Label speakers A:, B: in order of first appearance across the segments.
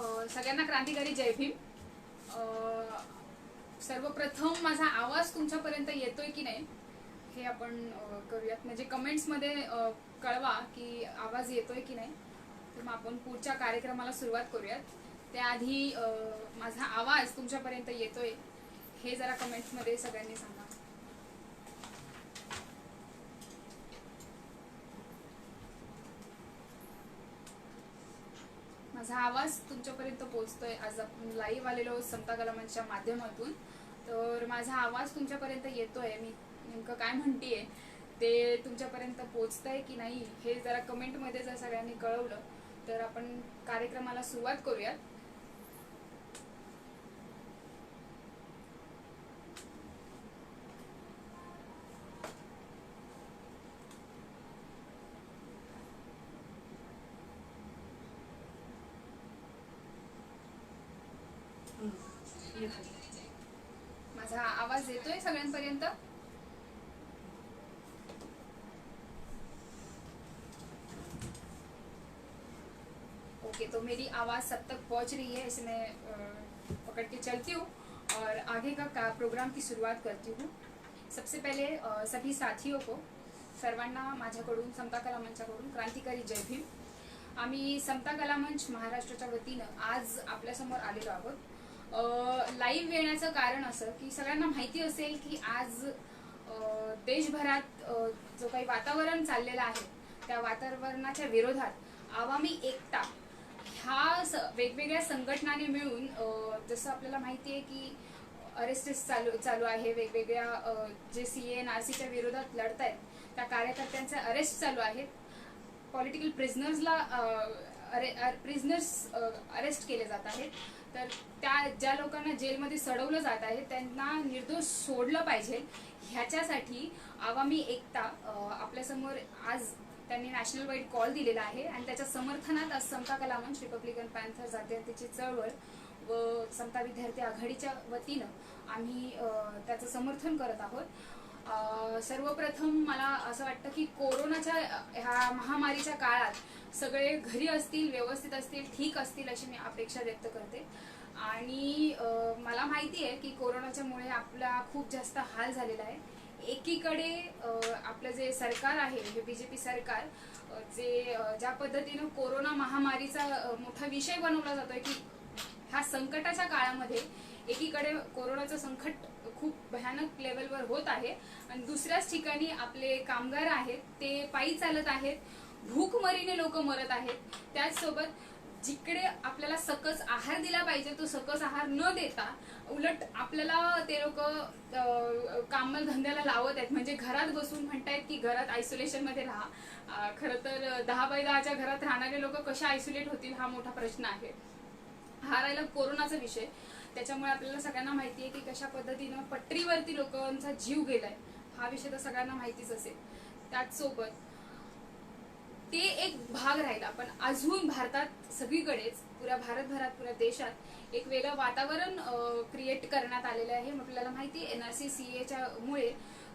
A: सगळ्यांना क्रांतिकारी जय भीम। सर्वप्रथम माझा आवाज तुमच्यापर्यंत येतोय की नाही हे आपण करूयात, म्हणजे कमेंट्स मध्ये कळवा की आवाज येतोय की नाही, तर मग आपण पुढच्या कार्यक्रमाला सुरुवात करूयात। त्याआधी माझा आवाज तुमच्यापर्यंत येतोय हे जरा कमेंट्स मध्ये सगळ्यांनी सांगा। माझा आवाज तुमच्यापर्यंत पोहोचतोय। आज आपण लाईव्ह आलेलो समता कला मंचच्या माध्यमातून, तर माझा आवाज तुमच्यापर्यंत येतोय, मी नेमकं काय म्हणतेय ते तुमच्यापर्यंत पोहोचतंय की नाही हे जरा कमेंट मध्ये जर सगळ्यांनी कळवलं तर आपण कार्यक्रमाला सुरुवात करूयात। माझा आवाज येतोय सगळ्यांपर्यंत? ओके, तो मेरी आवाज सब तक पहुंच रही है, इसे मैं पकड़ के चलती हूँ और आगे का प्रोग्राम की शुरुआत करती हूँ। सबसे पहले सभी साथियों को सर्वांना माझ्याकडून समता कला मंचाकडून क्रांतिकारी जय भीम। आम्ही समता कला मंच महाराष्ट्राच्या वतीनं आज आपल्यासमोर आलेलो आहोत। लाईव्ह येण्याचं कारण असं की सगळ्यांना माहिती असेल की आज देशभरात जो काही वातावरण चाललेलं आहे त्या वातावरणाच्या विरोधात आवामी एकता ह्या वेगवेगळ्या संघटनांनी मिळून, जसं आपल्याला माहिती आहे की अरेस्ट चालू आहे, वेगवेगळ्या जे CA-NRCच्या विरोधात लढतायत त्या कार्यकर्त्यांचे अरेस्ट चालू आहेत, पॉलिटिकल प्रिझनर्सला अरेस्ट केले जात आहेत, तर त्या ज्या लोकांना जेलमध्ये सडवलं जात आहे त्यांना निर्दोष सोडलं पाहिजे ह्याच्यासाठी आवामी एकता आपल्यासमोर आज त्यांनी नॅशनल वाईड कॉल दिलेला आहे आणि त्याच्या समर्थनात आज समता कला मंच, रिपब्लिकन पॅन्थर जातीयांतेची चळवळ व समता विद्यार्थी आघाडीच्या वतीनं आम्ही त्याचं समर्थन करत आहोत। सर्वप्रथम मला असं वाटतं की कोरोनाच्या ह्या महामारीच्या काळात सगळे घरी असतील, व्यवस्थित असतील, ठीक असतील अशी मी अपेक्षा व्यक्त करते। आणि मला माहिती आहे की कोरोनाच्यामुळे आपला खूप जास्त हाल झालेला आहे। एकीकडे आपलं जे सरकार आहे, हे BJP सरकार, जे ज्या पद्धतीनं कोरोना महामारीचा मोठा विषय बनवला जातोय की ह्या संकटाच्या काळामध्ये एकीकडे कोरोनाचं संकट खूप भयानक लेवलवर होत आहे आणि दुसऱ्याच ठिकाणी आपले कामगार आहेत ते पायी चालत आहेत, भूकमरीने लोक मरत आहेत। त्याचसोबत जिकडे आपल्याला सकस आहार दिला पाहिजे तो सकस आहार न देता उलट आपल्याला ते लोक कामाला धंद्याला लावत आहेत, म्हणजे घरात बसून म्हणतायत की घरात आयसोलेशन मध्ये राहा। खरं तर 10x10च्या घरात राहणारे लोक कशा आयसोलेट होतील हा मोठा प्रश्न आहे। हा राहिला कोरोनाचा विषय, त्याच्यामुळे आपल्याला सगळ्यांना माहिती आहे की कशा पद्धतीनं पटरीवरती लोकांचा जीव गेलाय, हा विषय तर सगळ्यांना माहितीच असेल। त्याचसोबत ते एक भाग राहिला, पण अजून भारतात सगळीकडेच, पुऱ्या भारतभरात, पुऱ्या देशात एक वेगळं वातावरण क्रिएट करण्यात आलेलं आहे। आपल्याला माहिती आहे NRC CA मुळे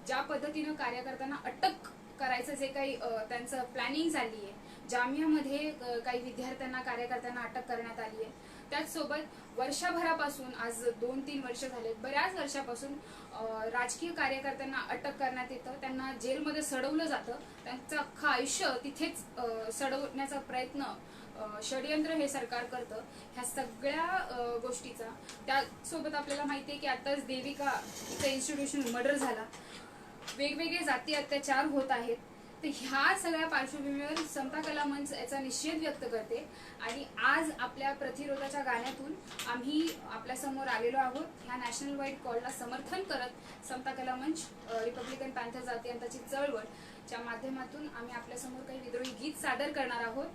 A: ज्या पद्धतीनं कार्यकर्त्यांना अटक करायचं जे काही त्यांचं प्लॅनिंग झाली आहे, जामियामध्ये काही विद्यार्थ्यांना, कार्यकर्त्यांना अटक करण्यात आली आहे। त्याचसोबत वर्षभरापासून, आज 2-3 वर्ष झाले, बऱ्याच वर्षापासून राजकीय कार्यकर्त्यांना अटक करण्यात येतं, त्यांना जेलमध्ये सडवलं जातं, त्यांचं अख्खं आयुष्य तिथेच सडवण्याचा प्रयत्न, षडयंत्र हे सरकार करतं। ह्या सगळ्या गोष्टीचा, त्यासोबत आपल्याला माहिती आहे की आताच देविका इथं इन्स्टिट्यूशन मर्डर झाला, वेगवेगळे जाती अत्याचार होत आहेत, तर ह्या सगळ्या पार्श्वभूमीवर समता कला मंच याचा निषेध व्यक्त करते आणि आज आपल्या प्रतिरोधाच्या गाण्यातून आम्ही आपल्यासमोर आलेलो आहोत। ह्या नॅशनल वाईड कॉलला समर्थन करत समता कला मंच, रिपब्लिकन पॅन्थर जातीयांतेची चळवळच्या माध्यमातून आम्ही आपल्यासमोर काही विद्रोही गीत सादर करणार आहोत।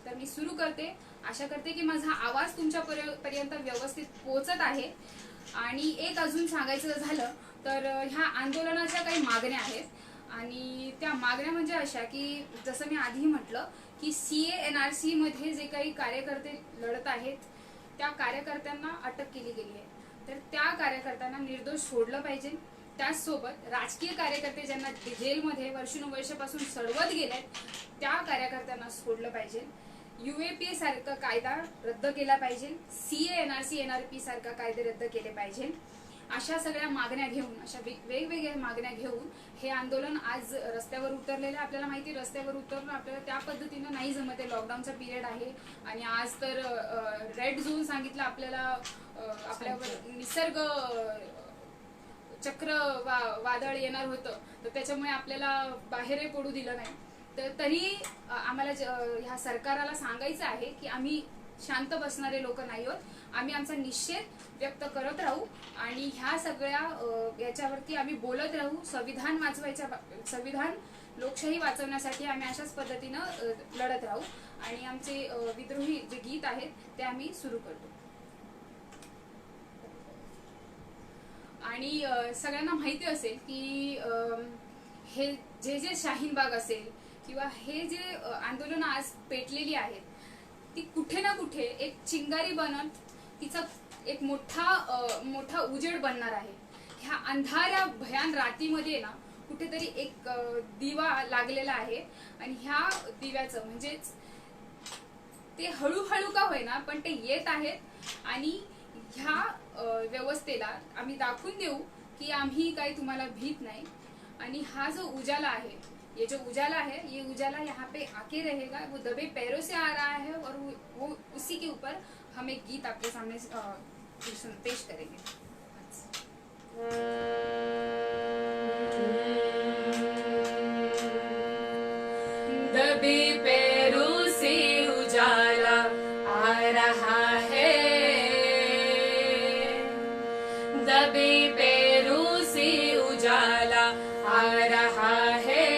A: तर मी सुरू करते, आशा करते की माझा आवाज तुमच्यापर्यंत व्यवस्थित पोहोचत आहे। आणि एक अजून सांगायचं झालं तर ह्या आंदोलनाच्या काही मागण्या आहेत आणि त्या मागण्या म्हणजे अशा की जसं मी आधी म्हटलं की CA-NRC मध्ये जे काही कार्यकर्ते लढत आहेत त्या कार्यकर्त्यांना अटक केली गेली आहे, तर त्या कार्यकर्त्यांना निर्दोष सोडलं पाहिजे। त्याचसोबत राजकीय कार्यकर्ते ज्यांना जेलमध्ये वर्षानुवर्षापासून सडवत गेलेत त्या कार्यकर्त्यांना सोडलं पाहिजे। UAPA सारखा कायदा रद्द केला पाहिजे, CA NRC NRP सारखा कायदे रद्द केले पाहिजे. अशा सगळ्या मागण्या घेऊन, अशा वेगवेगळ्या मागण्या घेऊन हे आंदोलन आज रस्त्यावर उतरलेलं. आपल्याला माहिती रस्त्यावर उतरणं आपल्याला त्या पद्धतीनं नाही जमत आहे, लॉकडाऊनचा पिरियड आहे आणि आज तर रेड झोन सांगितलं आपल्याला. आपल्यावर निसर्ग चक्र वादळ येणार होतं, तर त्याच्यामुळे आपल्याला बाहेरही पडू दिलं नाही. तर तरी आम्हाला ह्या सरकारला सांगायचं आहे की आम्ही शांत बसणारे लोक नाही आहोत. आम्ही आमचा निषेध व्यक्त करत राहू आणि ह्या सगळ्या याच्यावरती आम्ही बोलत राहू. संविधान लोकशाही वाचवण्यासाठी आम्ही अशाच पद्धतीनं लढत राहू आणि आमचे विद्रोही जे गीत आहेत ते आम्ही सुरू करतो. आणि सगळ्यांना माहिती असेल की हे जे शाहीनबाग असेल किंवा हे जे आंदोलन आज पेटलेली आहेत ती कुठे ना कुठे एक चिंगारी बनत तिचा एक मोठा उजेड बनणार आहे. ह्या अंधाऱ्या भयान रातीमध्ये ना कुठेतरी एक दिवा लागलेला आहे आणि ह्या दिव्याचं म्हणजेच ते हळूहळू का होईना पण ते येत आहेत आणि ह्या व्यवस्थेला आम्ही दाखवून देऊ की आम्ही काही तुम्हाला भीत नाही. आणि हा जो उजाला आहे, ये जो उजाला है, ये उजाला यहाँ पे आके रहेगा. वो दबे पैरों से आ रहा है और वो उसी के ऊपर हम एक गीत आपके सामने पेश करेंगे. दबे पैरों से उजाला आ रहा है, दबे पैरों से उजाला आ रहा है.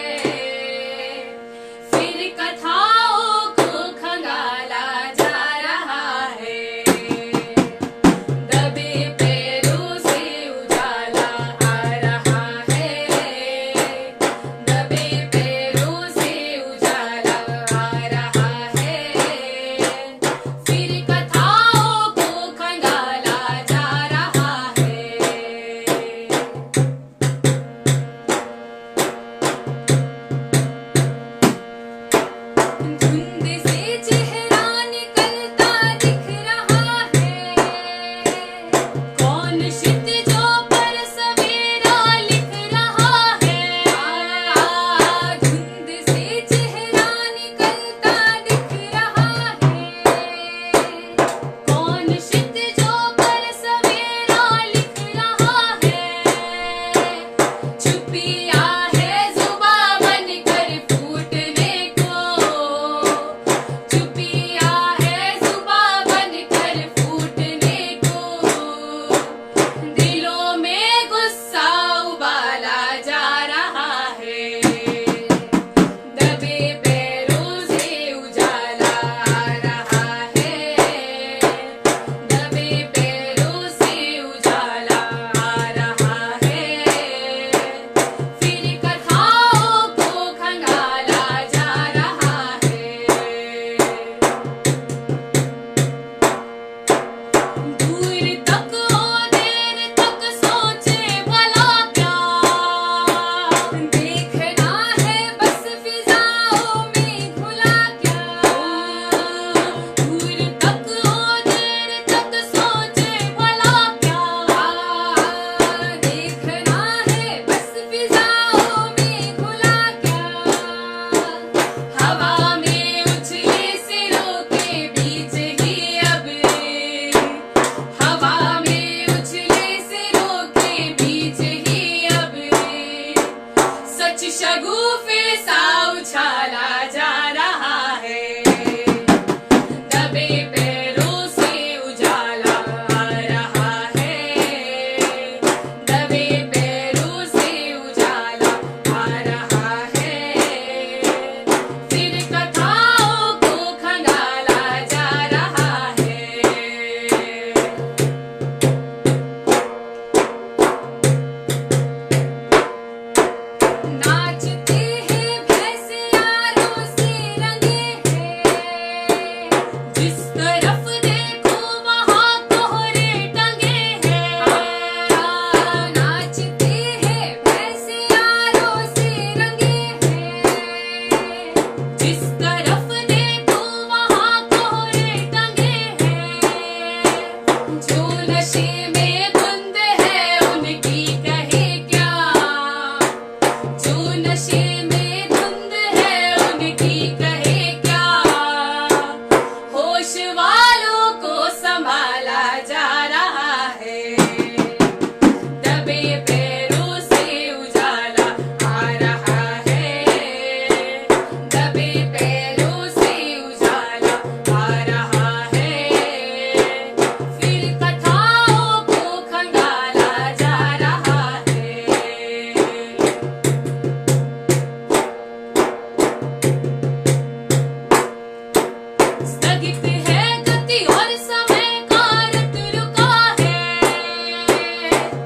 B: स्थगित है गति और समय का रट रुका है,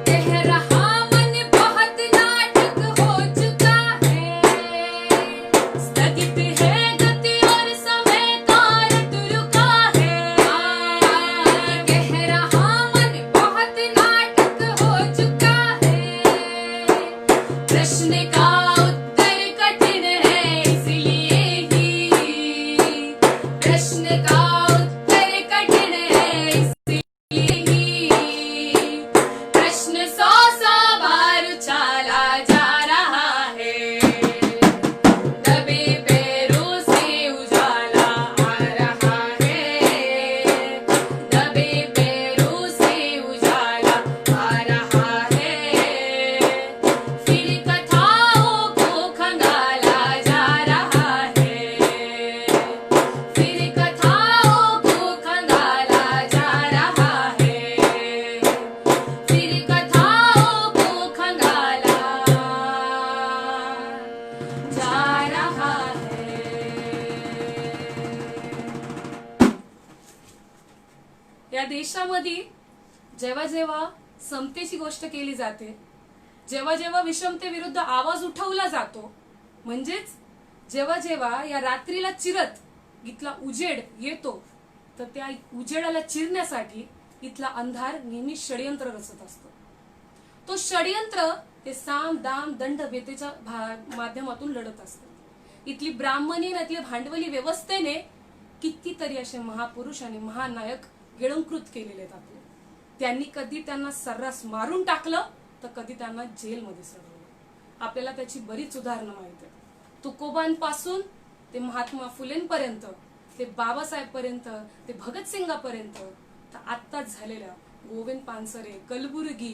A: कह रहा मन बहुत नाटक हो चुका है,
B: स्थगित है गति और समय का रट रुका है,
A: कह रहा मन बहुत नाटक हो चुका है।
B: प्रश्न का उत्तर कठिन है इसलिए ही, प्रश्न का उत्तर कठिन है इसलिए ही, प्रश्न सौ सौ बार उछाला जा रहा है, दबे पैरों से उजाला आ रहा है, दबे पैरों से उजाला आ रहा है, फिर कथाओं को खंगाला जा रहा है, फिर कथाओं को खंगाला जा रहा है, फिर कथाओं को खंगाला जा रहा है। या देशामध्ये जेव्हा जेव्हा समतेची गोष्ट केली जाते, जेव्हा जेव्हा विषमतेविरुद्ध आवाज उठवला जातो, म्हणजेच जेव्हा जेव्हा या रात्रीला चिरत इथला उजेड येतो, तर त्या उजेडाला चिरण्यासाठी इथला अंधार नेहमी षडयंत्र रचत असतो. तो षडयंत्र ते साम दाम दंड भेदेच्या माध्यमातून लढत असतं. इथली ब्राह्मणी आणि इथल्या भांडवली व्यवस्थेने कितीतरी असे महापुरुष आणि महानायक गिळंकृत केलेले आहेत आपले. त्यांनी कधी त्यांना सर्रास मारून टाकलं, तर कधी त्यांना जेलमध्ये सडवलं. आपल्याला त्याची बरीच उदाहरणं माहित आहेत. तुकोबांपासून ते महात्मा फुलेंपर्यंत, ते बाबासाहेब पर्यंत, ते भगतसिंगापर्यंत, तर आत्ताच झालेल्या गोविंद पानसरे, कलबुर्गी,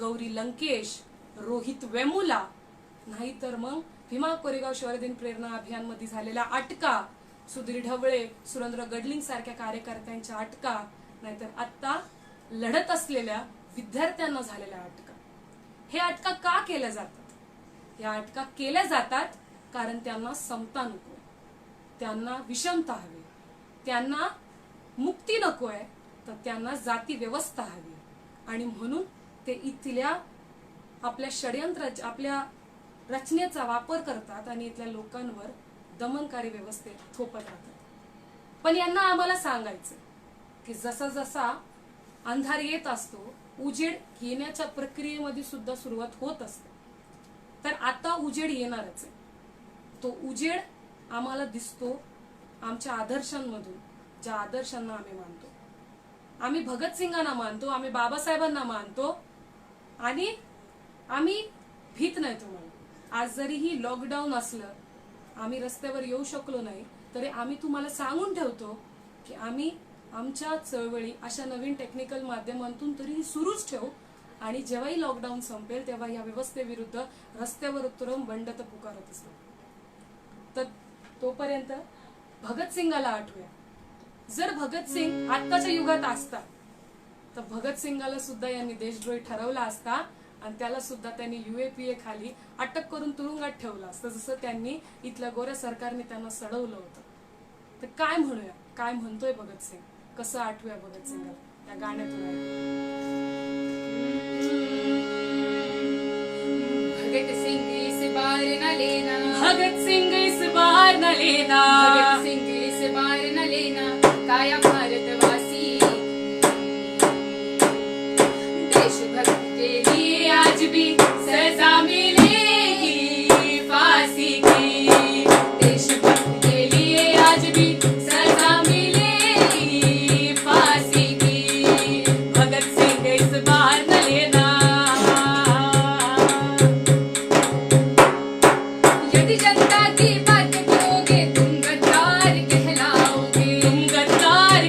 B: गौरी लंकेश, रोहित वेमुला, नाहीतर मग भीमा कोरेगाव शौर्यदिन प्रेरणा अभियान मध्ये झालेल्या अटका, सुधीर ढवळे, सुरेंद्र गडलिंग सारख्या कार्यकर्त्यांच्या अटका, नाहीतर आत्ता लढत असलेल्या विद्यार्थ्यांना झालेल्या अटका. हे अटका का केल्या जातात? या अटका केल्या जातात कारण त्यांना समता नकोय, त्यांना विषमता हवी, त्यांना मुक्ती नकोय, तर त्यांना जाती व्यवस्था हवी. आणि म्हणून ते इथल्या आपल्या षडयंत्र, आपल्या रचनेचा वापर करतात आणि इथल्या लोकांवर दमनकारी व्यवस्थेत थोपत राहतात. पण यांना आम्हाला सांगायचं की जसा जसा अंधार येत असतो, उजेड येण्याच्या प्रक्रियेमध्ये सुद्धा सुरुवात होत असते. तर आता उजेड येणारच आहे. तो उजेड आम्हाला दिसतो आमच्या आदर्शांमधून, ज्या आदर्शांना आम्ही मानतो. आम्ही भगतसिंगांना मानतो, आम्ही बाबासाहेबांना मानतो, आणि आम्ही भीत नाही तुम्हाला. आज जरीही लॉकडाऊन असलं, आम्ही रस्त्यावर येऊ शकलो नाही, तरी आम्ही तुम्हाला सांगून ठेवतो की आम्ही आमच्या चळवळी अशा नवीन टेक्निकल माध्यमांतून तरीही सुरूच ठेवू. आणि जेव्हाही लॉकडाऊन संपेल तेव्हा या व्यवस्थेविरुद्ध रस्त्यावर उतरून बंड तर पुकारत असतो. तर तोपर्यंत भगतसिंगाला आठवूया. जर भगतसिंग आत्ताच्या युगात असता, तर भगतसिंगाला सुद्धा यांनी देशद्रोही ठरवला असता आणि त्याला सुद्धा त्यांनी UAPA खाली अटक करून तुरुंगात ठेवलं असतं, जसं त्यांनी इथल्या गोऱ्या सरकारने त्यांना सडवलं होतं. तर काय म्हणूया, काय म्हणतोय भगतसिंग, कसं आठवूया भगतसिंगाला या गाण्यातून.
A: भगत सिंह इस बार न लेना,
B: भगत सिंह इस बार न लेना,
A: भगत सिंह इस बार न लेना, काया भारतवासी, देशभक्त के लिए
B: आज भी सजा मिलेगी फांसी की,
A: देशभक्त
B: के लिए आज भी सजा मिलेगी फांसी की, भगत सिंह इस बार न लेना.
A: यदि जनता की बात करोगे तुम गद्दार कहलाओगे,
B: तुम गद्दार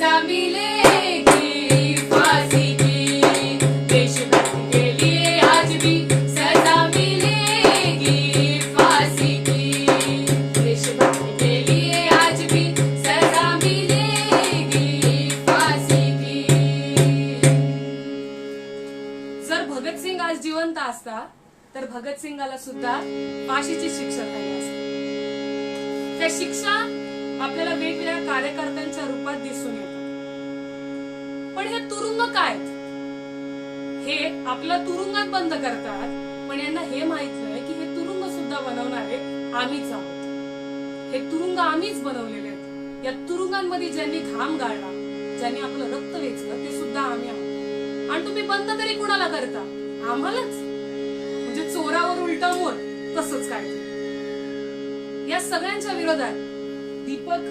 B: सजा मिलेगी फांसी की, देशभक्ति के लिए आज भी सजा मिलेगी फांसी की, देशभक्ति के लिए आज भी सजा मिलेगी फांसी की. जर भगतसिंग आज जिवंत असता तर भगतसिंगाला सुद्धा फाशीची शिक्षा झाली असती. त्या शिक्षा आपल्याला वेगवेगळ्या कार्यकर्त्यांच्या रूपात दिसून येतात. पण हे तुरुंग काय, हे आपला तुरुंगात बंद करतात, पण यांना हे माहित नाही की हे तुरुंग सुद्धा बनवणारे आम्हीच आहोत. हे तुरुंग आम्हीच बनवलेले आहेत. या तुरुंगांमध्ये ज्यांनी घाम गाळला, ज्यांनी आपलं रक्त वेचलं, ते सुद्धा आम्ही आहोत. आणि तुम्ही बंद तरी कुणाला करता? आम्हालाच. म्हणजे चोरावर उलटा मोर, तसंच काय. या सगळ्यांच्या विरोधात दीपक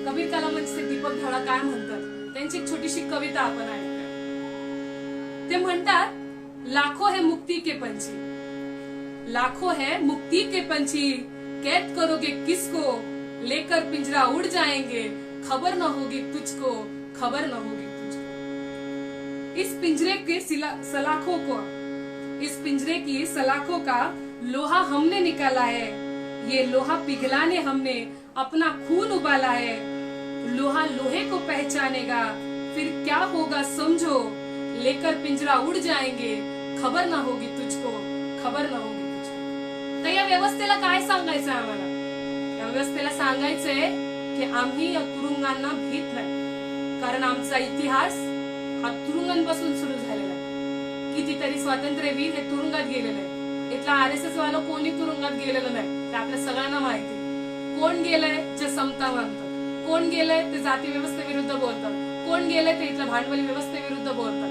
B: कबीर कलामंचचे दीपक धाडा काय म्हणतात, त्यांची एक छोटीशी कविता आपण ऐकूया. ते म्हणतात, लाखों है मुक्ति के पंछी, लाखों है मुक्ति के पंछी, कैद करोगे किसको, लेकर पिंजरा उड़ जाएंगे, खबर न होगी तुझको, खबर न होगी तुझको. इस पिंजरे के सलाखों को, इस पिंजरे की सलाखों का लोहा हमने निकाला है, ये लोहा पिघलाने हमने अपना खून उबाला है. लोहा लोहे को पहचानेगा, फिर क्या होगा समझो, लेकर पिंजरा उड़ जाएंगे, खबर ना होगी तुझको, खबर ना होगी तुझको. तर या व्यवस्थेला काय सांगायचं आम्हाला? या व्यवस्थेला सांगायचंय की आम्ही या तुरुंगांना भीत नाही, कारण आमचा इतिहास हा तुरुंगांपासून सुरू झालेला आहे. कितीतरी स्वातंत्र्यवीर हे तुरुंगात गेलेले आहे. इथला RSS वाला कोणी तुरुंगात गेलेलं नाही, ते आपल्या सगळ्यांना माहिती. कोण गेलंय? जे समता मानतात. कोण गेलंय? ते जाती व्यवस्थेविरुद्ध बोलतात. कोण गेलंय? ते इथल्या भांडवली व्यवस्थेविरुद्ध बोलतात.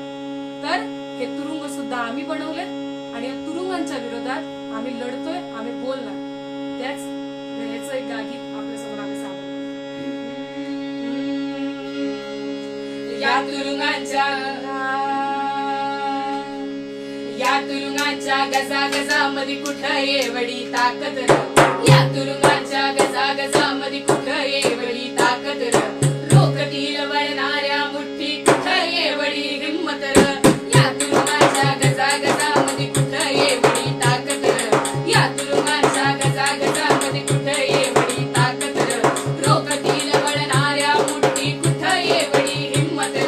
B: तर हे तुरुंग सुद्धा आम्ही बनवले आणि या तुरुंगांच्या विरोधात आम्ही लढतोय, आम्ही बोलणार. त्याच याचं एक गीत आपल्या समोर आम्ही सांगतो. या तुरुंगांच्या गजा गजामध्ये कुठं एवढी ताकद र, या तुरुंगांच्या गजा गजामध्ये कुठं एवढी ताकद र, रोखतील वळणाऱ्या मुठ्ठी कुठं एवढी हिंमत र, या तुरुंगांच्या गजा गजामध्ये कुठं एवढी ताकद र, या तुरुंगांच्या गजा गजामध्ये कुठं एवढी ताकद र, रोखतील वळणाऱ्या मुठ्ठी कुठं एवढी हिंमत र.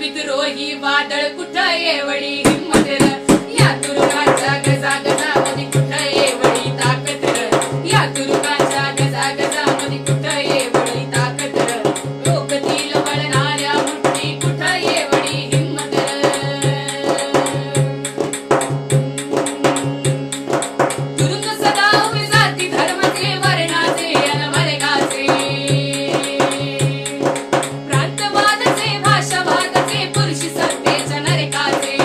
B: विद्रोही वादळ कुठं एवढी हिंमत र, या तुरुंगाच्या गजा गजामध्ये कुठं एवढी ताकद र, या तुरुंगाच्या गजा गजामध्ये कुठं एवढी ताकद र, रोखतील वळणाऱ्या मुठ्ठी कुठं एवढी हिंमत र. तुरुंग सदा उभे जाती धर्माचे, वर्णाचे अन वर्गाचे, प्रांतवादाचे, भाषावादाचे, पुरुषी सत्तेच्या नरकाचे.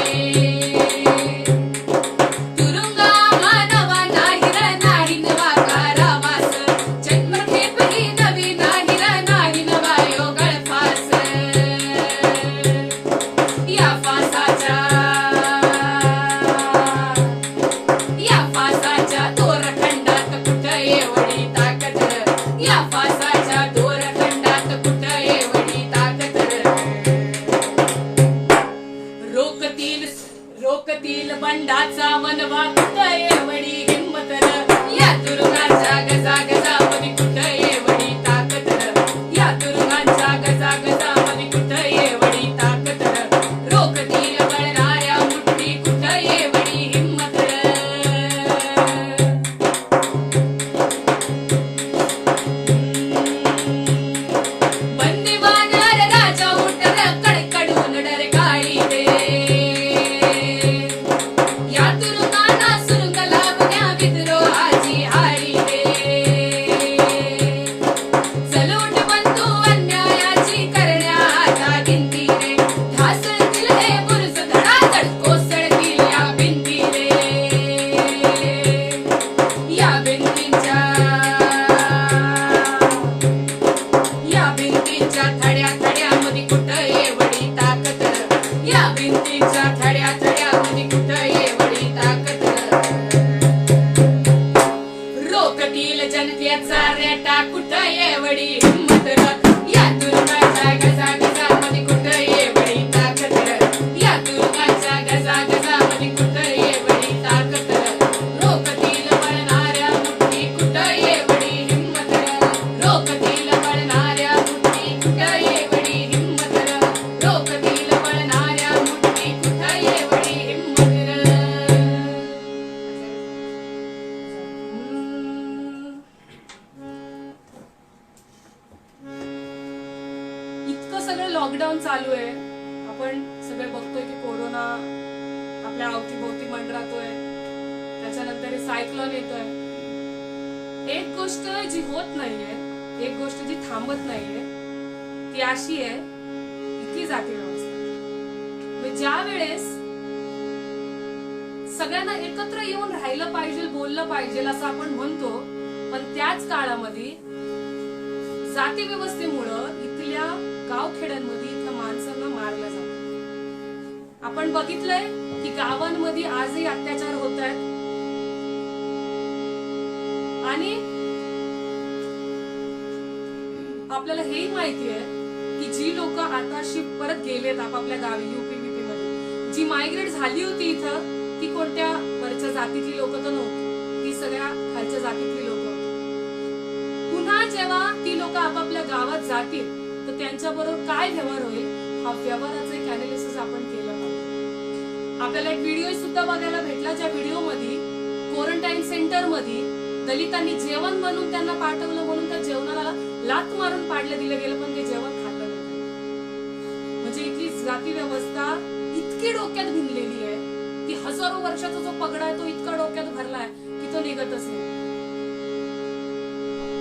B: तुरुंगा मानवा नाही र, नाही नवा कारावास, जन्मठेपही नवी नाही र, नाही नवा योगळ फास. या फासाच्या दोरखंडात कुठं एवढी ताकद र, या फासाच्या दोरखंडात कुठं एवढी ताकद र. रोकतील बंडाचा वनवा कुठं एवढी हिंमत र, या तुरुंगाच्या गजा गजामध्ये कुठं एवढी ताकद र, या तुरुंगाच्या गजा गजामध्ये कुठं एवढी ताकद र, रोकतील वळणाऱ्या मुठ्ठी कुठं एवढी हिंमत र. बडी हिम्मत र, या तुरुंगाच्या गजा गजामध्ये कुठं ये बडी ताकद र, या तुरुंगाच्या गजा गजामध्ये कुठं ये बडी ताकद र, रोकतील पळणाऱ्या मुठी कुठं ये बडी हिम्मत र, रोकतील पळणाऱ्या मुठी कुठं ये बडी हिम्मत र, रोकतील पळणाऱ्या मुठी कुठं ये बडी हिम्मत र. इतकं सगळं लॉकडाऊन चालू आहे, आपण सगळे बघतोय की कोरोना आपल्या अवतीभोवती मंडरातोय, त्याच्यानंतर हे सायक्लोन येतोय. एक गोष्ट जी होत नाहीये, एक गोष्ट जी थांबत नाहीये, ती अशी आहे इथली जाती व्यवस्था. ज्या वेळेस सगळ्यांना एकत्र येऊन राहिलं पाहिजे, बोललं पाहिजे असं आपण म्हणतो, पण त्याच काळामध्ये जाती व्यवस्थेमुळं इथल्या गावखेड्यांमध्ये इथल्या माणसांना मारलं जातं. आपण बघितलंय की गावांमध्ये आजही अत्याचार होत आहेत आणि आपल्याला हेही माहिती आहे की जी लोक आता शिफ्ट परत गेलेत आपापल्या गावी UP मध्ये, जी मायग्रेट झाली होती इथं, ती कोणत्या वरच्या जातीतली लोक तर नव्हती, ती सगळ्या खालच्या जातीतली लोक होती. पुन्हा जेव्हा ती लोक आपापल्या गावात जातील तर त्यांच्याबरोबर काय व्यवहार होईल, हा व्यवहाराचं एक अनालिसिस आपण केलं पाहिजे. आपल्याला एक व्हिडिओ सुद्धा बघायला भेटला, ज्या व्हिडिओ मध्ये क्वारंटाईन सेंटर मध्ये दलितांनी जेवण बनवून त्यांना पाठवलं म्हणून त्या जेवणाला लात मारून पाडलं दिलं गेलं, पण ते जेवण खाल्लं नाही. म्हणजे इथली जाती व्यवस्था इतकी डोक्यात भिनलेली आहे की हजारो वर्षाचा जो पगडा आहे तो इतका डोक्यात भरलाय की तो निघतच नाही.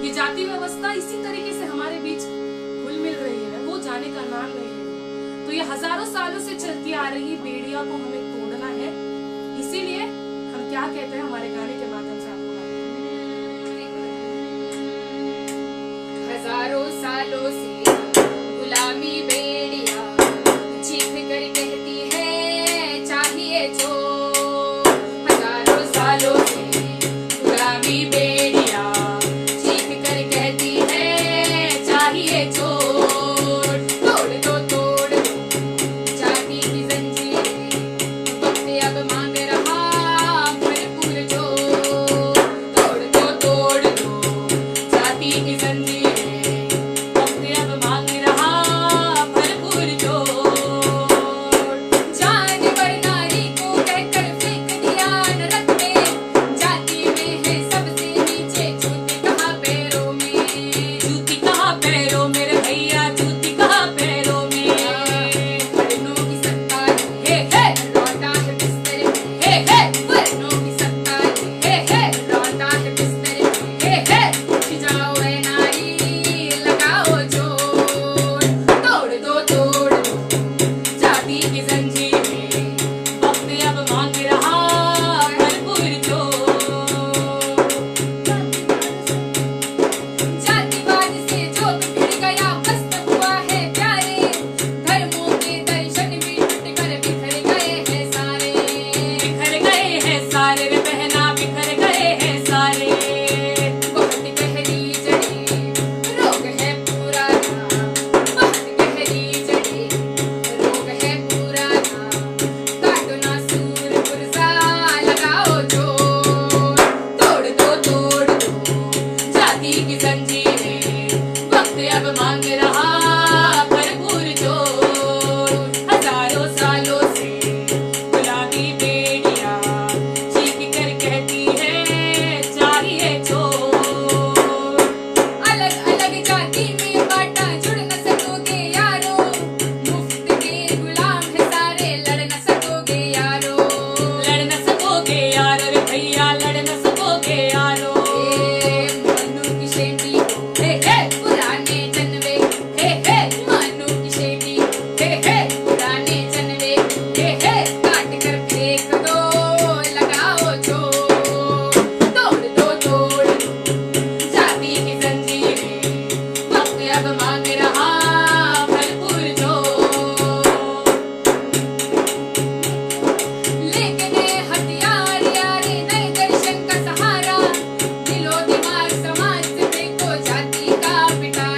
B: ये जाति व्यवस्था इसी तरीके से हमारे बीच घुल मिल रही है, वो जाने का नाम नहीं है. तो ये हजारों सालों से चलती आ रही बेड़िया को हमें तोड़ना है. इसीलिए हम क्या कहते हैं हमारे गाने के माध्यम से आपको
A: हजारों सालों से गुलामी बेड़िया चीख कर कहती है चाहिए जो, हजारों सालों से गुलामी बेड़िया चीख कर कहती है चाहिए जो, तोड़ दो जाति की जंजीरें, वक्त अब मांग रहा भरपूर जो, तोड़ दो जाति की जंजीरें, वक्त अब मांग रहा भरपूर जो, जानवर नारी को कहकर फेंक दिया नरक में, जाति में है सबसे नीचे जूती कहाँ पैरों में,
B: जूती कहाँ पैरों मेरे भैया, जूती कहाँ पैरों में,
A: वर्णों की सत्ता है लौटा है बिस्तर में, वर्णों की सत्ता है लौटा है बिस्तर में, उठ जाओ ऐ नारी लगाओ जोर, तोड़ दो
B: जाति की जंजीरें, वक्त अब मांग रहा भरपूर जो.
A: जातिवाद से जो बिगड़ गया मस्त हुआ है प्यारे, धर्मों के दर्शन भी टूट कर बिखर गए हैं सारे,
B: बिखर गए हैं सारे रे बहना, बिखर गए हैं सारे.
A: बहुत गहरी जड़ी रोग है पुराना, बहुत गहरी जड़ी रोग है पुराना, काटो ना सूर पुरजा लगाओ जोर, तोड़ दो
B: जाति की जंजीरें, वक्त अब मांग रहा भरपूर जो. हजारों सालों से गुलाबी बेड़िया चीख कर कहती है चाहिए जो.
A: अलग अलग जाति में बांटा जुड़ न सकोगे यारो, मुफ्त के गुलाम है सारे लड़ न सकोगे यारो,
B: लड़ न सकोगे यारो रे भैया, लड़ न सकोगे यारो.
A: मनु की शेटी पुराने जनवे, मनु की शेटी पुराने जनवे, काट कर फेंक दो लगाओ जोर, तोड़ दो
B: जाति की जंजीरें, वक्त अब मांग रहा भरपूर जो.
A: लेके नए हथियार यारे नए दर्शन का सहारा, दिलो दिमाग समाज से देखो जाति का पिटारा,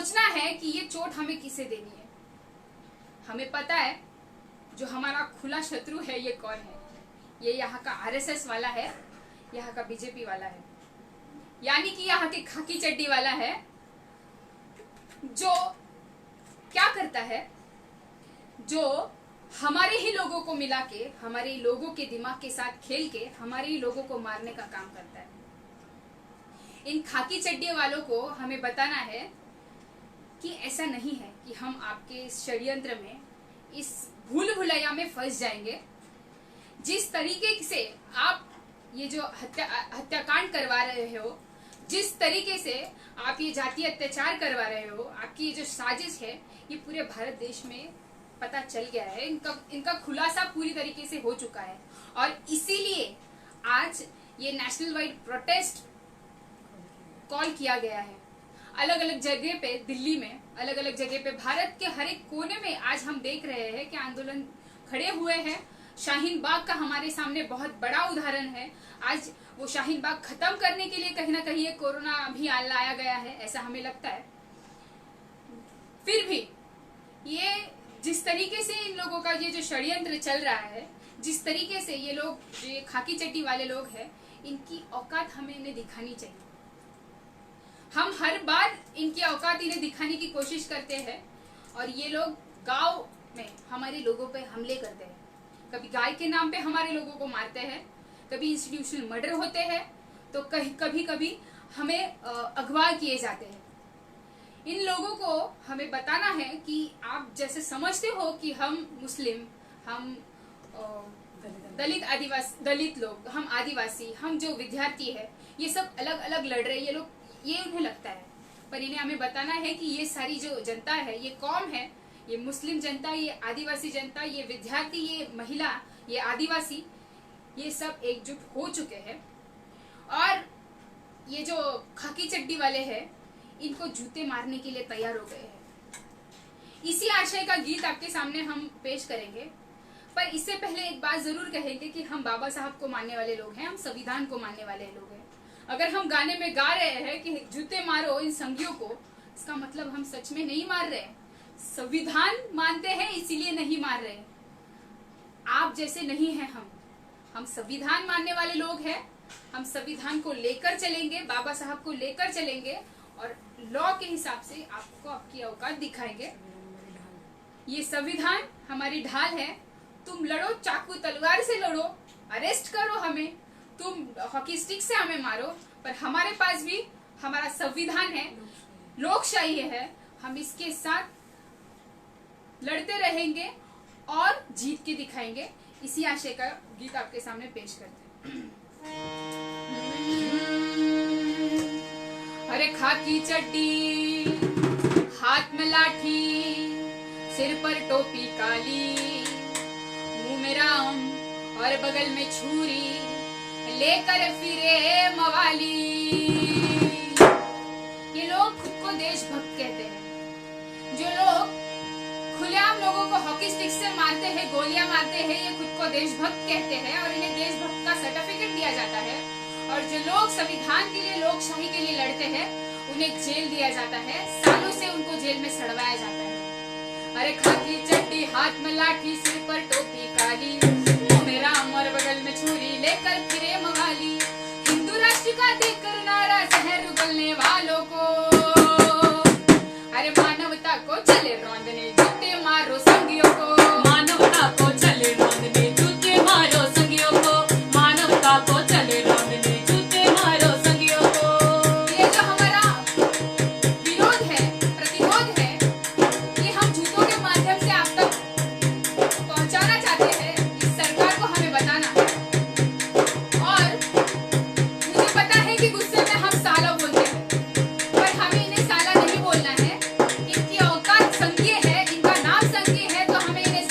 A: सोचना है कि ये चोट हमें किसे देनी है। हमें पता है जो हमारा खुला शत्रु है ये कौन है। ये यहाँ का आरएसएस वाला है, यहाँ का बीजेपी वाला है, यानी कि यहाँ के खाकी चड्डी वाला है, जो क्या करता है, जो हमारे ही लोगों को मिला के, हमारे ही लोगों के दिमाग के साथ खेल के हमारे ही लोगों को मारने का काम करता है। इन खाकी चड्डी वालों को हमें बताना है कि ऐसा नहीं है कि हम आपके षड्यंत्र में, इस भूल भुलैया में फंस जाएंगे। जिस तरीके से आप ये जो हत्याकांड करवा रहे हो, जिस तरीके से आप ये जातीय अत्याचार करवा रहे हो, आपकी ये जो साजिश है, ये पूरे भारत देश में पता चल गया है। इनका खुलासा पूरी तरीके से हो चुका है और इसीलिए आज ये नेशनल वाइड प्रोटेस्ट कॉल किया गया है। अलग अलग जगह पे, दिल्ली में अलग अलग जगह पे, भारत के हर एक कोने में आज हम देख रहे हैं कि आंदोलन खड़े हुए हैं। शाहीन बाग का हमारे सामने बहुत बड़ा उदाहरण है। आज वो शाहीन बाग खत्म करने के लिए कहीं ना कहीं ये कोरोना अभियान लाया गया है, ऐसा हमें लगता है। फिर भी ये जिस तरीके से इन लोगों का ये जो षड्यंत्र चल रहा है, जिस तरीके से ये लोग, ये खाकी चड्डी वाले लोग हैं, इनकी औकात हमें इन्हें दिखानी चाहिए। हम हर बार इनकी औकात इन्हें दिखाने की कोशिश करते हैं और ये लोग गांव में हमारे लोगों पे हमले करते हैं। कभी गाय के नाम पे हमारे लोगों को मारते हैं, कभी इंस्टीट्यूशनल मर्डर होते हैं, तो कभी कभी हमें अगवा किए जाते हैं। इन लोगों को हमें बताना है कि आप जैसे समझते हो कि हम मुस्लिम, हम दलित लोग, हम आदिवासी, हम जो विद्यार्थी है, ये सब अलग अलग लड़ रहे, ये लोग, ये उन्हें लगता है। पर इन्हें हमें बताना है कि ये सारी जो जनता है, ये कौम है, ये मुस्लिम जनता, ये आदिवासी जनता, ये विद्यार्थी, ये महिला, ये आदिवासी, ये सब एकजुट हो चुके हैं और ये जो खाकी चड्डी वाले हैं, इनको जूते मारने के लिए तैयार हो गए हैं। इसी आशय का गीत आपके सामने हम पेश करेंगे, पर इससे पहले एक बात जरूर कहेंगे कि हम बाबा साहब को मानने वाले लोग हैं, हम संविधान को मानने वाले लोग हैं। अगर हम गाने में गा रहे हैं कि जूते मारो इन संघियों को, इसका मतलब हम सच में नहीं मार रहे, संविधान मानते हैं इसीलिए नहीं मार रहे। आप जैसे नहीं हैं हम संविधान मानने वाले लोग हैं। हम संविधान को लेकर चलेंगे, बाबा साहब को लेकर चलेंगे और लॉ के हिसाब से आपको आपकी औकात दिखाएंगे। ये संविधान हमारी ढाल है। तुम लड़ो, चाकू तलवार से लड़ो, अरेस्ट करो हमें, तुम हॉकी स्टिक से हमें मारो, पर हमारे पास भी हमारा संविधान है, लोकशाही है। हम इसके साथ लड़ते रहेंगे और जीत के दिखाएंगे। इसी आशय का गीत आपके सामने पेश करते हैं। अरे खाकी चड्डी, हाथ में लाठी, सिर पर टोपी काली, मुंह में राम और बगल में छुरी, लेकर फिरे मवाली। ये लोग खुद को देशभक्त कहते हैं। जो लोग खुलेआम लोगों को हॉकी स्टिक से मारते हैं, गोलियां मारते हैं, ये खुद को देशभक्त कहते हैं और इन्हें देशभक्त का सर्टिफिकेट दिया जाता है। और जो लोग संविधान के लिए, लोकशाही के लिए लड़ते हैं, उन्हें जेल दिया जाता है, सालों से उनको जेल में सड़वाया जाता है। अरे खाकी चड्डी, हाथ में लाठी, सिर पर टोपी काली, मुंह में राम और बगल में छुरी, लेकर फिरे मवाली। हिंदू राष्ट्र का देकर नारा जहर उगलने वालों को, अरे मानवता को चले रौंदने, जूते मारो संगियों को,
B: मानवता को चले रौंदने, जूते मारो संगियों को, मानवता को चले रौंदने, जूते मारो संगियों को।
A: ये जो हमारा विरोध है, प्रतिरोध है, ये हम जूतों के माध्यम से आप तक पहुंचाना चाहते हैं। इस सरकार को हमें बताना है। और मुझे पता है कि गुस्से में हम साला बोलते हैं, पर हमें इन्हें साला नहीं बोलना है। इनकी औकात संघीय है, इनका नाम संघीय है, तो हमें इन्हें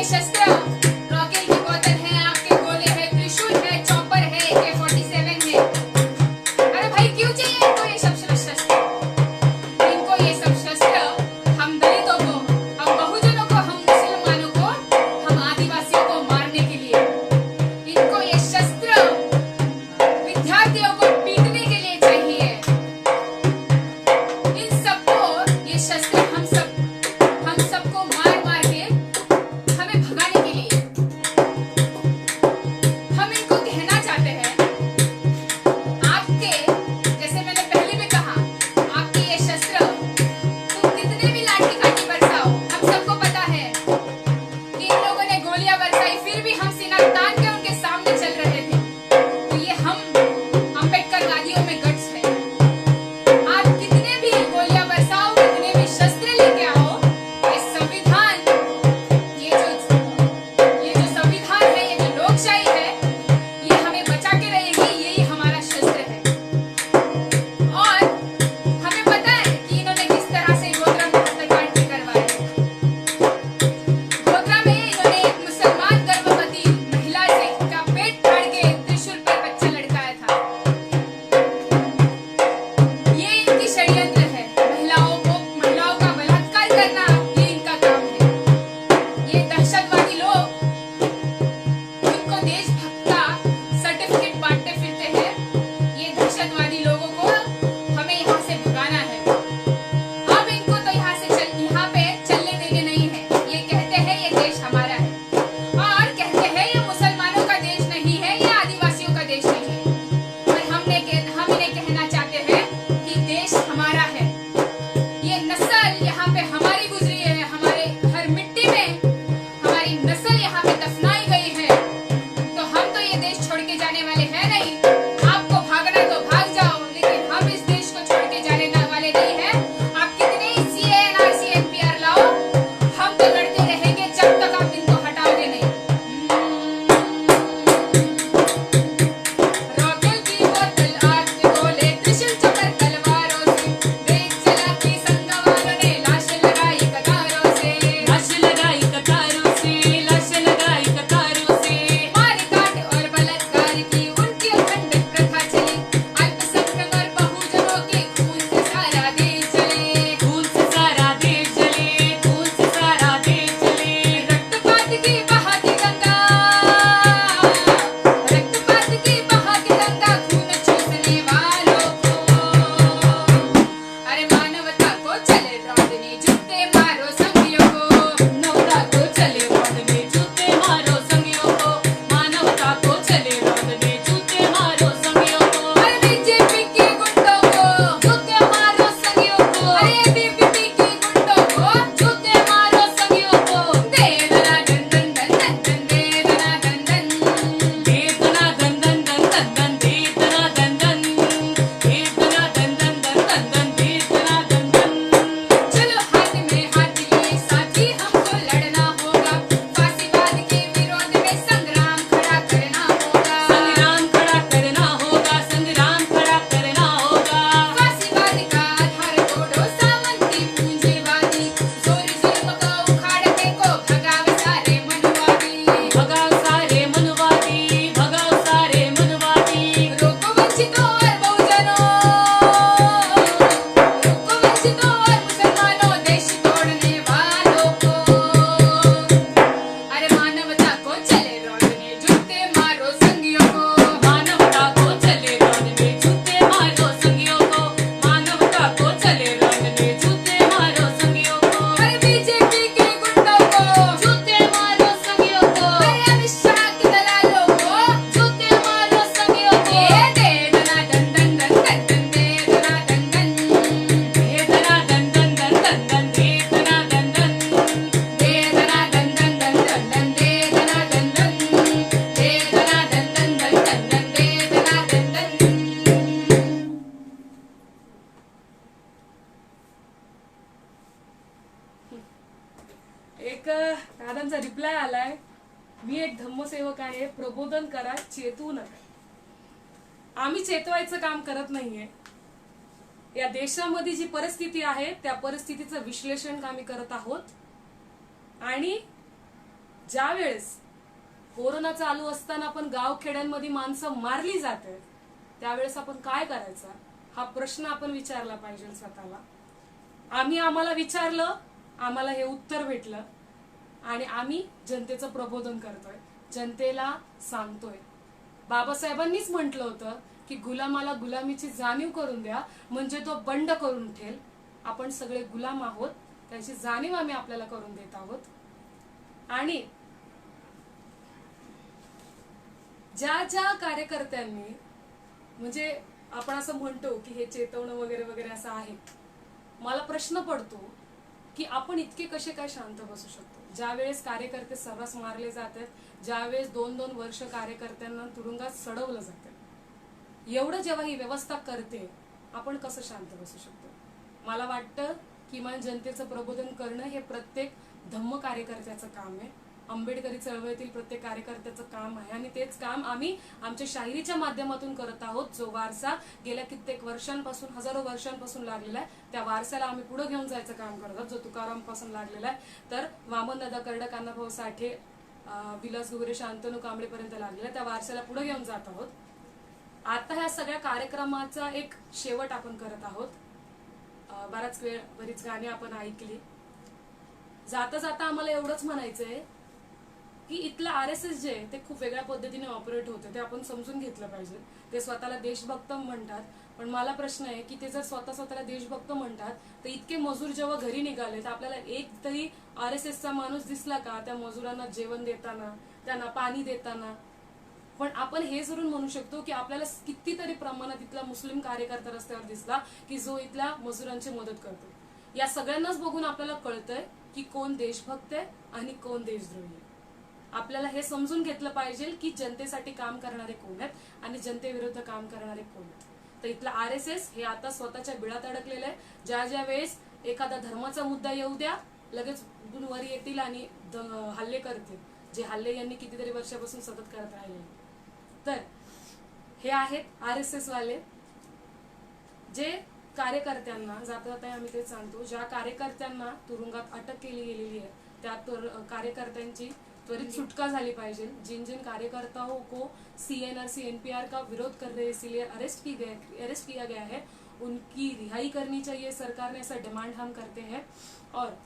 A: शस्त्र रॉकेल की बोतल है, आग के गोले है, त्रिशूल है, चॉपर है, AK-47 है। अरे भाई क्यों चाहिए इनको ये सब शस्त्र? इनको ये सब शस्त्र हम दलितों को, हम बहुजनों को, हम मुसलमानों को, हम आदिवासियों को मारने के लिए। इनको ये शस्त्र विद्यार्थियों को पीटने के लिए चाहिए। इन सबको ये शस्त्र हम सबको मार मार के हमें भगाने के लिए। हम इनको कहना चाहते हैं, आपके जैसे मैंने पहले भी कहा, आपके ये शस्त्र तुम कितने भी लाठी काठी बरसाओ, हम सबको पता है कि इन लोगों ने गोलियां बरसाई, फिर भी हम सीना तान के उनके सामने चल रहे थे। तो ये हम अम्बेडकरवादियों में गट्स है। आप कितने भी गोलियां बरसाओ, कितने भी शस्त्र लेके आओ, ये संविधान, ये जो संविधान है, ये जो लोकशाही है, ये हमें बचा के रहेगी। यही हमारा शस्त्र है। और हमें पता है कि इन्होंने किस तरह से गोधरा में हत्याकांड भी करवाया है। गोधरा में इन्होंने एक मुसलमान गर्भवती महिला से का पेट फाड़ के त्रिशूल पर बच्चा लटकाया था। ये इनकी षड्यंत्र है। महिलाओं का बलात्कार करना, ये इनका काम है। ये दहशतवादी लोग उनको देशभक्त का सर्टिफिकेट बांटते फिरते हैं। ये दहशतवादी लोगों को हमें यहाँ से भगाना है। अब इनको तो यहाँ पे चलने देने नहीं है। ये कहते हैं ये देश हमारा है, और कहते हैं ये मुसलमानों का देश नहीं है, ये आदिवासियों का देश नहीं है। और हम इन्हें कहना चाहते हैं कि देश हमारा है। ये नस्ल यहाँ पे हमारी गुजरी है, हमारे हर मिट्टी में हमारी नस्ल यहाँ पे दफनाई गई है। तो हम तो ये देश छोड़ के जाने वाले हैं नहीं। आपको भागना तो भाग जाओ, लेकिन हम इस देश को छोड़ के जाने वाले नहीं हैं। आप कितने ही CAA, NRC, NPR लाओ, हम तो लड़ते रहेंगे जब तक आप इनको हटाओगे नहीं। रॉकेल की बोतल, आग के गोले, त्रिशूल चपर तलवारों से, देश चला के संग वालों ने लाश लगाई कतारों से।
B: लाश लगाई कतारों से, लाश लगाई कतारों से।
A: मार काट और बलात्कार की उनकी अखंड प्रथा चली। अल्पसंख्यक और बहुजनों के खून से सारा देश जले।
B: खून से सारा देश जले, खून से सारा देश जले।
A: रक्तपात की बहाती गंगा, रक्तपात की बहाती गंगा, खून चूसने वालों को। अरे मानवता को चले रौंदनी, जूते मारो संगियों को।
B: मानवता को चले रौंदनी, जूते मारो संगियों को। मानवता को चले रौंदनी, जूते मारो संगियों को।
A: अरे BJP के गुंडों को,
B: जूते मारो संगियों को।
A: अरे ABVP के गुंडों को,
B: जूते मारो संगियों को।
A: दे दना दन दन दन दन दन, दे दना दन दन।
B: दे दना दन दन दन दन दन, दे दना दन दन। दे दना दन दन दन दन दन, दे दना दन दन।
A: चलो हाथ में हाथ लिए साथी, हमको लड़ना होगा। फांसीवाद के विरोध में संग्राम खड़ा करना होगा।
B: संग्राम खड़ा करना होगा, संग्राम खड़ा करना होगा।
A: फांसीवाद का आधार तोड़ो, सामंती पूंजीवादी, जोर जुल्म को उखाड़ फेंको, भगाओ सारे मनवादी।
B: भगाओ सारे मनवादी, भगाओ सारे मनवादी।
A: रोको वंचितों और बहुजनों, रोको वंचितों और मुसलमानों, देश तोड़ने वालों को। अरे मानवता को चले रौंदनी, जूते मारो संगियों को।
B: मानवता को चले रौंदनी, जूते मारो संगियों को। मानवता को चले रौंदनी, जूते मारो संगियों को।
A: अरे BJP के गुंडों को,
B: जूते मारो संगियों को।
A: अरे अमित शाह के दलालों को,
B: जूते मारो संगियों को।
A: दे दना दन दन दन दन दन, दे दना दन दन।
B: दे दना दन दन दन दन दन, दे दना दन दन।
A: दे दना दन दन दन दन दन, दे दना दन दन। दे दना दन दन दन दन दन, दे दना दन दन।
B: एक दादांचा रिप्लाय आलाय, मी एक धम्मसेवक आहे, प्रबोधन करा, चेतवू नका। आम्ही चेतवायचं काम करत नाहीये। या देशामध्ये जी परिस्थिती आहे त्या परिस्थितीचं विश्लेषण आम्ही करत आहोत आणि ज्या वेळेस कोरोना चालू असताना आपण गावखेड्यांमध्ये माणसं मारली जाते, त्यावेळेस आपण काय करायचं हा प्रश्न आपण विचारला पाहिजे स्वतःला. आम्हाला विचारलं, आम्हाला हे उत्तर भेटलं आणि आम्ही जनतेचं प्रबोधन करतोय, जनतेला सांगतोय. बाबासाहेबांनीच म्हटलं होतं की गुलामाला गुलामीची जाणीव करून द्या म्हणजे तो बंड करून ठेल. आपण सगळे गुलाम आहोत, त्याची जाणीव आम्ही आपल्याला करून देत आहोत. आणि ज्या ज्या कार्यकर्त्यांनी, म्हणजे आपण असं म्हणतो की हे चेतवणं वगैरे वगैरे असं आहे, मला प्रश्न पडतो की आपण इतके कसे काय शांत बसू शकतो. ज्यावेळेस कार्यकर्ते सर्रास मारले जातात, ज्यावेळेस 2-2 वर्ष कार्यकर्त्यांना तुरुंगात सडवलं जातं, एवढं जेव्हा ही व्यवस्था करते, आपण कसं शांत बसू शकतो. मला वाटतं किमान जनतेचं प्रबोधन करणं हे प्रत्येक धम्म कार्यकर्त्याचं काम आहे, आंबेडकरी चळवळीतील प्रत्येक कार्यकर्त्याचं काम आहे. आणि तेच काम आम्ही आमच्या शाहिरीच्या माध्यमातून करत आहोत. जो वारसा गेल्या कित्येक वर्षांपासून, हजारो वर्षांपासून लागलेला आहे, त्या वारसाला आम्ही पुढे घेऊन जायचं काम करत आहोत. जो तुकाराम पासून लागलेला आहे, तर वामनदादा कर्डक, अण्णाभाऊ साठे, विलास घुगरे, शांतनू कांबळेपर्यंत लागलेला, त्या वारसाला पुढे घेऊन जात आहोत. आता ह्या सगळ्या कार्यक्रमाचा एक शेवट आपण करत आहोत. बराच वेळ बरीच गाणी आपण ऐकली. जाता जाता आम्हाला एवढंच म्हणायचंय की इथलं RSS जे ते खूप वेगळ्या पद्धतीने ऑपरेट होतं, ते आपण समजून घेतलं पाहिजे. ते स्वतःला देशभक्त म्हणतात, पण मला प्रश्न आहे की ते जर स्वतःला देशभक्त म्हणतात, तर इतके मजूर जेव्हा घरी निघाले, तर आपल्याला एक तरी RSSचा माणूस दिसला का त्या मजुरांना जेवण देताना, त्यांना पाणी देताना. पण आपण हे जरूर म्हणू शकतो की आपल्याला कितीतरी प्रमाणात इथला मुस्लिम कार्यकर्ता रस्त्यावर दिसला की जो इथल्या मजुरांची मदत करतो. या सगळ्यांनाच बघून आपल्याला कळतंय की कोण देशभक्त आहे आणि कोण देशद्रोही आहे. आपल्याला हे समजून घेतलं पाहिजे की जनतेसाठी काम करणारे कोण आहेत आणि जनतेविरुद्ध काम करणारे कोण आहेत. तर इथला RSS हे आता स्वतःच्या बिळात अडकलेलं आहे. ज्या ज्या वेळेस एखादा धर्माचा मुद्दा येऊ द्या, लगेच वर येतील आणि हल्ले करतील, जे हल्ले यांनी कितीतरी वर्षापासून सतत करत राहिले. तर हे आहेत RSS वाले, जे कार्यकर्त्यांना जाता जाता आम्ही तेच सांगतो, ज्या कार्यकर्त्यांना तुरुंगात अटक केली गेलेली आहे त्या कार्यकर्त्यांची त्वरित सुटका झाली पाहिजे. जिन जिन कार्यकर्ताओं को CNRC NPR का विरोध कर रहे इसलिए अरेस्ट किया गया है, उनकी रिहाई करनी चाहिए. सरकार ने ऐसा डिमांड हम करते हैं. और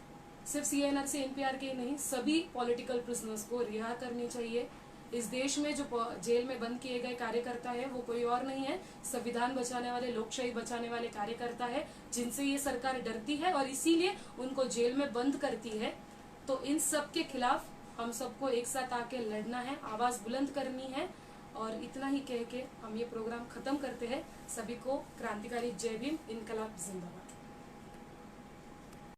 B: सिर्फ CNRC NPR के नहीं, सभी पॉलिटिकल प्रिजनर्स को रिहा करनी चाहिए. इस देश में जो जेल में बंद किए गए कार्यकर्ता है वो कोई और नहीं है, संविधान बचाने वाले, लोकशाही बचाने वाले कार्यकर्ता है, जिनसे ये सरकार डरती है और इसीलिए उनको जेल में बंद करती है. तो इन सब के खिलाफ हम सबको एक साथ आके लड़ना है, आवाज बुलंद करनी है. और इतना ही कह के हम ये प्रोग्राम खत्म करते हैं. सभी को क्रांतिकारी जय भीम, इनकलाब जिंदाबाद.